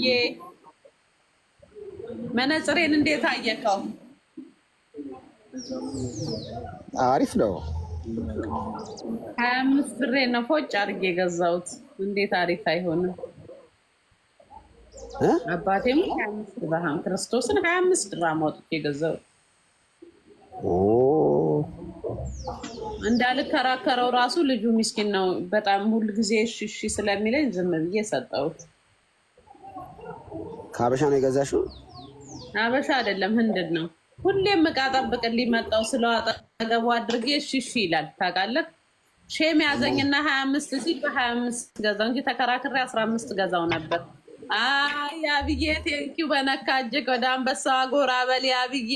ያብዬ መነጽሬን እንዴት አየከው? አሪፍ ነው። 25 ብሬ ነው ፎጭ አድርጌ የገዛሁት። እንዴት አሪፍ አይሆንም? አባቴም 25 ድርሃም ክርስቶስን 25 ድርሃም አውጥቼ የገዛሁት። እንዳልከራከረው ራሱ ልጁ ምስኪን ነው በጣም ሁሉ ጊዜ እሺ ስለሚለኝ ዝም ብዬ ሰጠሁት። ከሀበሻ ነው የገዛሽው? ሀበሻ አይደለም ህንድ ነው። ሁሌም ዕቃ ጠብቅልኝ መጣሁ ስለው አጠገቡ አድርጌ እሺ ይላል። ታውቃለህ ሼም ያዘኝና 25 ሲል በ25 ገዛው እንጂ ተከራክሬ 15 ገዛው ነበር። አይ አብዬ ቴንኪው በነካ እጅግ ወደ አንበሳ ጎራ በል አብዬ።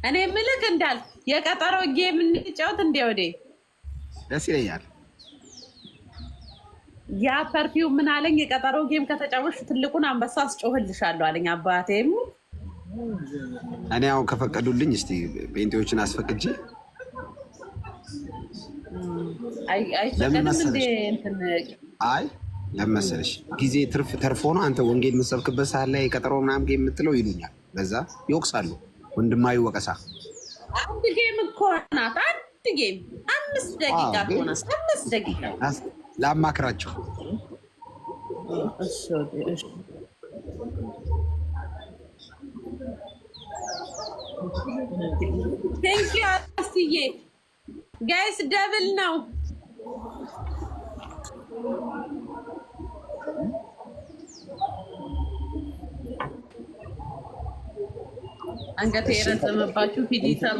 እኔ ምልክ እንዳል የቀጠሮ ጌም እንጫወት እንዴ? ወዴ ደስ ይለኛል። ያ ፐርፊውም ምን አለኝ? የቀጠሮ ጌም ከተጫወሽ ትልቁን አንበሳ አስጮህልሻለሁ አለኝ አባቴም። እኔ አሁን ከፈቀዱልኝ እስቲ ፔንቲዎችን አስፈቅጄ አይፈቀድም እንዴ? እንትን አይ ለምን መሰለሽ ጊዜ ትርፍ ተርፎ ነው አንተ ወንጌል የምትሰብክበት ሰዓት ላይ የቀጠሮ ምናምን ጌም የምትለው ይሉኛል። በዛ ይወቅሳሉ። ወንድማዊ ወቀሳ። አንድ ጌም እኮ ናት። አንድ ጌም 5 ደቂቃ እኮ ናት። 5 ደቂቃ ላማክራቸው። እሺ እሺ ቴንክ ዩ አስዬ። ጋይስ ደብል ነው። አንገቴ የረዘመባችሁ ፊዲታል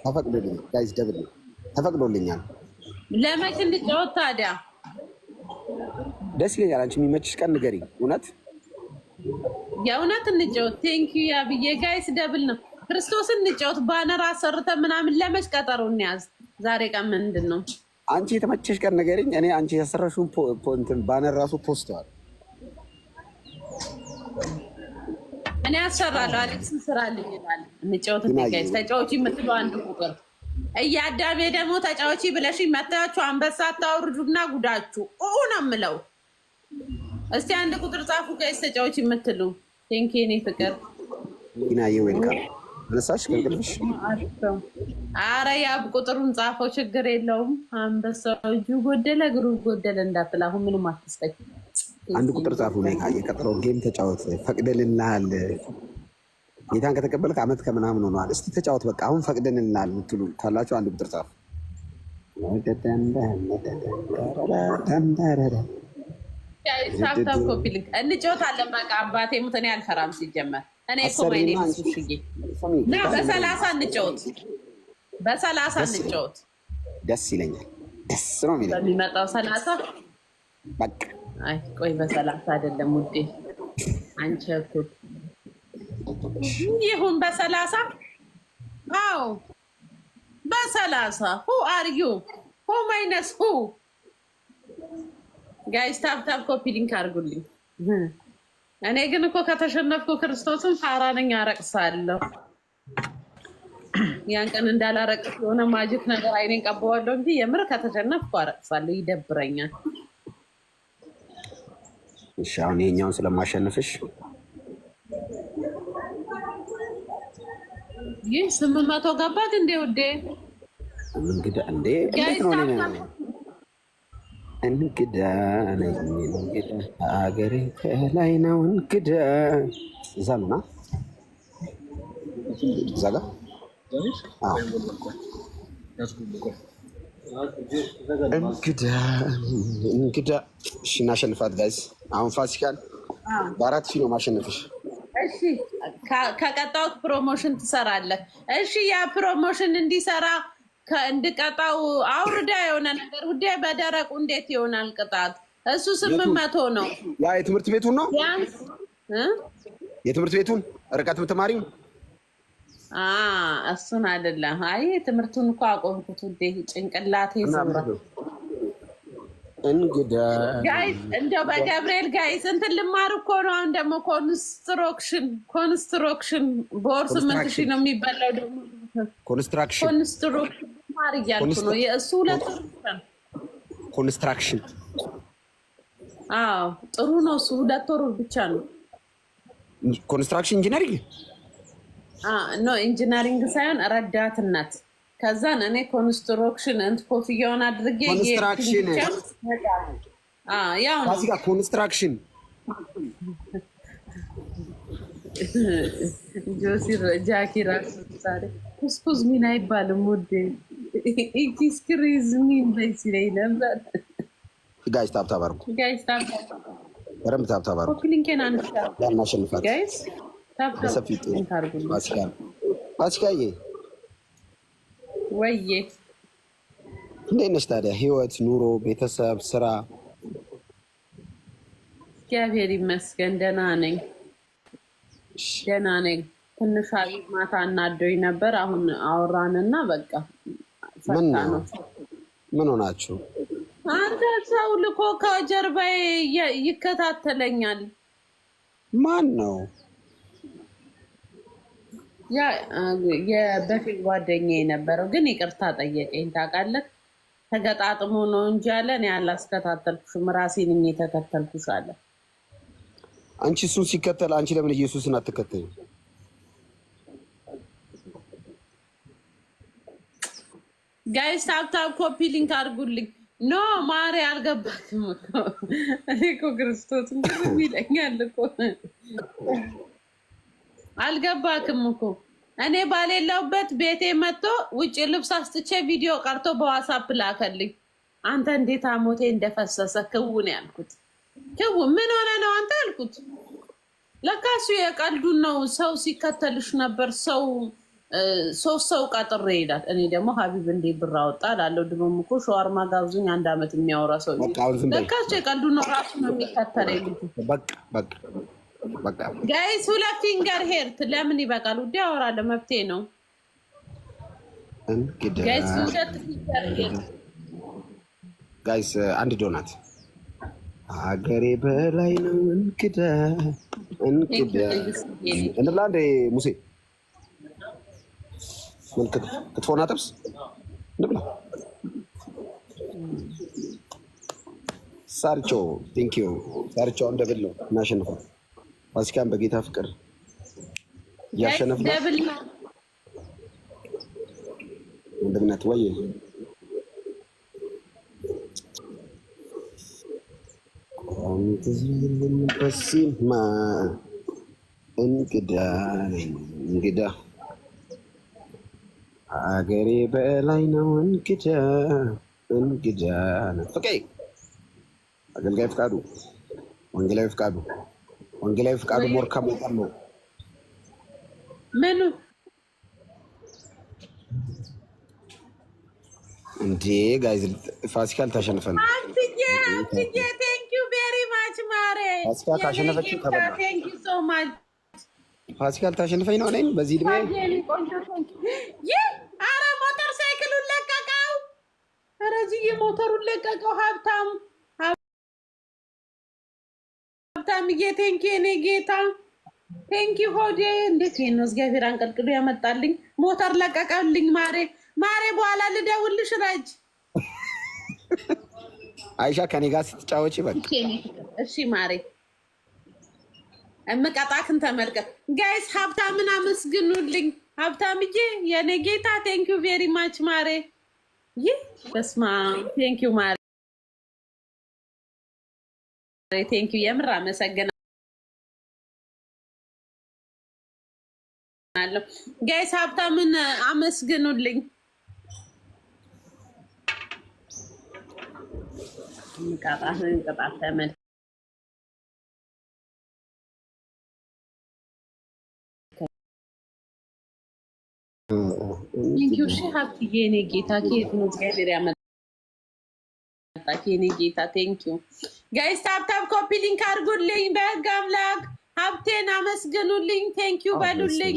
ተፈቅዶልኛል። ጋይስ ደብል ነው ተፈቅዶልኛል። ለመች እንጫወት ታዲያ? ደስ ይለኛል። አንቺ የሚመችሽ ቀን ንገሪኝ። እውነት የእውነት እንጫወት። ቴንክ ዩ ያብዬ። ጋይስ ደብል ነው። ክርስቶስን እንጫወት። ባነር አሰርተን ምናምን ለመች ቀጠሮ እንያዝ? ዛሬ ቀን ምንድን ነው? አንቺ የተመቸሽ ቀን ንገሪኝ። እኔ አንቺ ያሰራሽውን ባነር ራሱ ፖስተዋል። እኔ አሰራለሁ። አሌክስ ስራልኝ ይላል። እንጫወት። ጋይስ ተጫዋች የምትለው አንድ ቁጥር እያዳሜ ደግሞ ተጫዋች ብለሽ መታችሁ አንበሳ አታውርዱና ጉዳችሁ ነው የምለው። እስቲ አንድ ቁጥር ጻፉ ጋይስ ተጫዋች የምትሉ። ቴንክ ዩ ኔ ፍቅር ኢናዬ ዌልካም። አነሳሽ ከእንቅልፍሽ? አረ ያብ ቁጥሩን ጻፈው ችግር የለውም። አንበሳው እጁ ጎደለ እግሩ ጎደለ እንዳትል። አሁን ምንም አትስጠኝ። አንድ ቁጥር ጻፉ። ላይ የቀጠሮ ጌም ተጫወት ፈቅደልናል። ጌታን ከተቀበልክ አመት ከምናምን ሆኗል። እስቲ ተጫወት በቃ አሁን ፈቅደንልናል የምትሉ ካላችሁ አንድ ቁጥር ጻፉ። ሳብታብ ኮፒ ልክ እንጫወታለን። በቃ አባቴ ሙት። እኔ አልፈራም ሲጀመር። እኔ እኮ ማይኔ ሱሽዬ ና በ30 እንጫወት፣ በ30 እንጫወት። ደስ ይለኛል። ደስ ነው የሚለኝ በሚመጣው 30 በቃ። አይ ቆይ በ30 አይደለም ውዴ አንቺ እኮ ይሁን በ30። አዎ በ30 ሁ አር ዩ ሁ ማይነስ ሁ ጋይስ ታፕ ኮፒ ሊንክ አድርጉልኝ። እኔ ግን እኮ ከተሸነፍኩ ክርስቶስን ፋራ ነኝ፣ አረቅሳለሁ። ያን ቀን እንዳላረቅስ የሆነ ማጂክ ነገር አይኔን ቀባዋለሁ እንጂ የምር ከተሸነፍኩ አረቅሳለሁ፣ ይደብረኛል። እሺ አሁን ይሄኛውን ስለማሸነፍሽ ይህ 800 ገባት እንዴ ውዴ? እንግዲህ እንዴ እንዴት ነው ነው እንግዳ ነኝ እንግዳ አገሬ ከላይ ነው እንግዳ። እዛ ነውና እዛ ጋር እንግዳ። እሺ እናሸንፋት ጋይዝ። አሁን ፋሲካን በ4 ሺህ ነው ማሸነፍሽ። እሺ ከቀጣው ፕሮሞሽን ትሰራለህ። እሺ ያ ፕሮሞሽን እንዲሰራ እንድቀጣው አውርዳ የሆነ ነገር ውዴ። በደረቁ እንዴት ይሆናል ቅጣት? እሱ 800 ነው። ያ የትምህርት ቤቱን ነው የትምህርት ቤቱን ርቀት የምትማሪው እሱን አይደለም። አይ ትምህርቱን እኮ አቆምኩት ውዴ። ጭንቅላቴ ዙራ እንግዳ ጋይስ እንደው በገብርኤል ጋይስ እንትን ልማር እኮ ነው። አሁን ደግሞ ኮንስትራክሽን በወር 8000 ነው የሚበላው። ደግሞ ኮንስትራክሽን ማር እያልኩ ነው። የእሱ 2 ኮንስትራክሽን አዎ ጥሩ ነው እሱ 2 ወር ብቻ ነው። ኮንስትራክሽን ኢንጂነሪንግ ኖ ኢንጂነሪንግ ሳይሆን ረዳትነት። ከዛን እኔ ኮንስትራክሽን እንት ኮፍያውን አድርጌ ኮንስትራክሽን ያው ነው እዚህ ጋር ኮንስትራክሽን ጆሲ ጃኪ ራሱ ሳሪ ኩስኩዝ ምን አይባልም ውዴ ኢኪስክሪዝ ምን ደስ ይለኝ ነበር። ጋይስ ታብታብ አድርጉ። ጋይስ በደንብ ታብታብ አድርጉ። ኮፒሊንኬን አንሻ ያናሸንፋት ጋይስ በሰፊ ፋሲካዬ ወይዬ እንዴት ነሽ ታዲያ? ህይወት፣ ኑሮ፣ ቤተሰብ፣ ስራ? እግዚአብሔር ይመስገን ደህና ነኝ። ደህና ነኝ። ትንሽ አሪፍ ማታ እናዶኝ ነበር። አሁን አወራንና በቃ ምን ሆናችሁ? አንተ ሰው ልኮ ከጀርባዬ ይከታተለኛል። ማን ነው? ያ የበፊት ጓደኛዬ የነበረው ግን ይቅርታ ጠየቀኝ። ታውቃለህ ተገጣጥሞ ነው እንጂ አለ እኔ አላስከታተልኩሽም ራሴ ነኝ የተከተልኩሽ አለ። አንቺ እሱን ሲከተል አንቺ ለምን ኢየሱስን አትከተይም? ጋይስ ታብታብ ኮፒ ሊንክ አድርጉልኝ። ኖ ማሬ አልገባክም እኮ እኔ እኮ ክርስቶስ ይለኛል እኮ አልገባክም እኮ እኔ ባሌለውበት ቤቴ መጥቶ ውጭ ልብስ አስጥቼ ቪዲዮ ቀርቶ በዋትስአፕ ላከልኝ። አንተ እንዴት አሞቴ እንደፈሰሰ ክውን ያልኩት ክው ምን ሆነ ነው አንተ ያልኩት። ለካሱ የቀልዱን ነው። ሰው ሲከተልሽ ነበር ሰው 3 ሰው ቀጥሬ ይላል። እኔ ደግሞ ሀቢብ እንዴ ብር አወጣ ላለው ድሮም እኮ ሸዋርማ ጋብዙኝ 1 ዓመት የሚያወራ ሰው ለካሱ የቀልዱን ነው ራሱ ነው የሚከተለኝ። በቃ ጋይስ 2 ፊንገር ሄርት ለምን ይበቃል? ውዴ አወራለሁ መብቴ ነው። ጋይስ 2 ፊንገር ሄርት ጋይስ አንድ ዶናት ሀገሬ በላይ ነው እንግዳ እንብላ እንደ ሙሴ ክትፎና ጥብስ እንብላ። ሳርቾ ቴንኪዩ ሳርቾ እንደብል ነው እናሸንፋል። ፋሲካን በጌታ ፍቅር እያሸነፍ ነው። እንደምነት ወይ በሲማ እንግዳ ሀገሬ በላይ ነው እንግዳ ፍቄ አገልጋይ ፍቃዱ ወንጌላዊ ፍቃዱ ሞርካ ሞጣል ነው ምኑ እንዴ ጋይዝ ፋሲካ ልታሸንፈን ፋሲካ ካሸነፈች ፋሲካ ልታሸንፈኝ ነው። እኔን በዚህ ዕድሜ ኧረ ሞተር ሳይክሉን ለቀቀው። ኧረ እዚህ ሞተሩን ለቀቀው። ሀብታምዬ ቴንኪ እኔ ጌታ ቴንኪ ሆዴ። እንዴት ነው እግዚአብሔር አንቀልቅሎ ያመጣልኝ። ሞተር ለቀቀልኝ። ማሬ በኋላ ልደውልሽ ረጅ አይሻ ከኔ ጋር ስትጫወቺ በቃ እሺ ማሬ እምቀጣክን ተመልከት። ጋይስ ሀብታምን አመስግኑልኝ። ሀብታምዬ የኔ ጌታ ቴንኪዩ ቬሪ ማች ማሬ። ይህ በስማ ቴንኪዩ ማሬ ቴንኪዩ የምር አመሰግናለሁ። ጋይስ ሀብታምን አመስግኑልኝ። ቅጣት ተመልከት። ቴንኪው ሺ ሀብትዬ የኔ ጌታ ከየት ነው እግዚአብሔር ያመጣክ የኔ ጌታ ቴንኪው። ጋይስ ታብታብ ኮፒ ሊንክ አድርጉልኝ። በህግ አምላክ ሀብቴን አመስግኑልኝ። ቴንኪው በሉልኝ።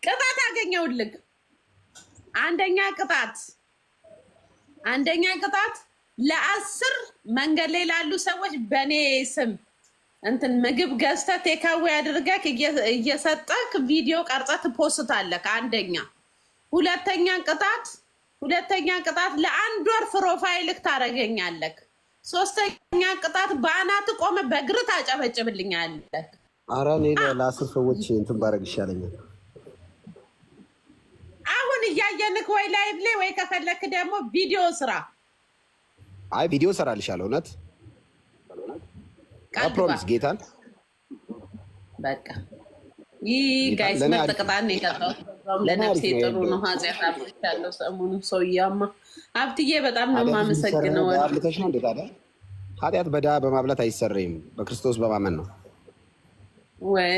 ቅጣት አገኘሁልህ። አንደኛ ቅጣት ለ10 መንገድ ላይ ላሉ ሰዎች በኔ ስም እንትን ምግብ ገዝተህ ቴካዌ አድርገህ እየሰጠህ ቪዲዮ ቀርጸህ ትፖስታለህ። ሁለተኛ ቅጣት ለ1 ወር ፕሮፋይልክ ታደርገኛለህ። 3ኛ ቅጣት በአናት ቆመ በእግር ታጨበጭብልኛለህ። ኧረ እኔ ለ10 ሰዎች እንትን ባደርግ ይሻለኛል። አሁን እያየንክ ወይ ላይቭ ላይ ወይ ከፈለክ ደግሞ ቪዲዮ ስራ። አይ ቪዲዮ ሰራልሻለሁ። እውነት ፕሮሚስ ጌታን በቃ ይህ ጋይስ መጠቅጣን የቀጣው ለነፍሴ ጥሩ ነው። ኃጢአት አብርቻለሁ ሰሞኑን። ሰውዬማ ሀብትዬ በጣም ነው የማመሰግነው። ኃጢአት በድሃ በማብላት አይሰረይም፣ በክርስቶስ በማመን ነው ወይ